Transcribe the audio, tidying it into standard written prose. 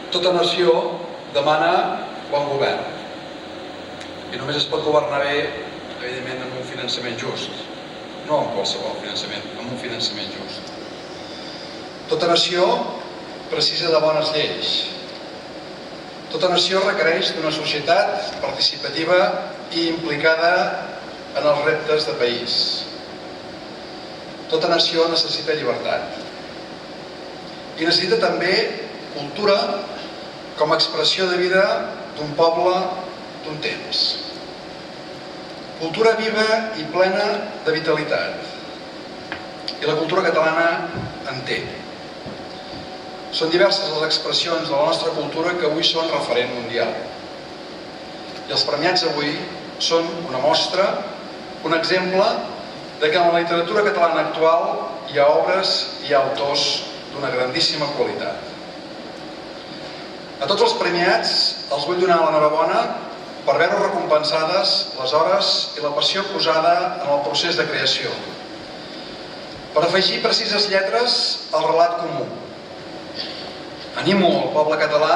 Tota nació demana bon govern i només es pot governar bé, evidentment, amb un finançament just. No amb qualsevol finançament, amb un finançament just. Tota nació precisa de bones lleis. Tota nació requereix d'una societat participativa i implicada en els reptes de país. Tota nació necessita llibertat. I necessita també cultura com a expressió de vida d'un poble, d'un temps. Cultura viva i plena de vitalitat. I la cultura catalana en té. Són diverses les expressions de la nostra cultura que avui són referent mundial. I els premiats avui són una mostra, un exemple de que en la literatura catalana actual hi ha obres i hi ha autors d'una grandíssima qualitat. A tots els premiats els vull donar l'enhorabona per veure recompensades les hores i la passió posada en el procés de creació, per afegir precises lletres al relat comú. Animo el poble català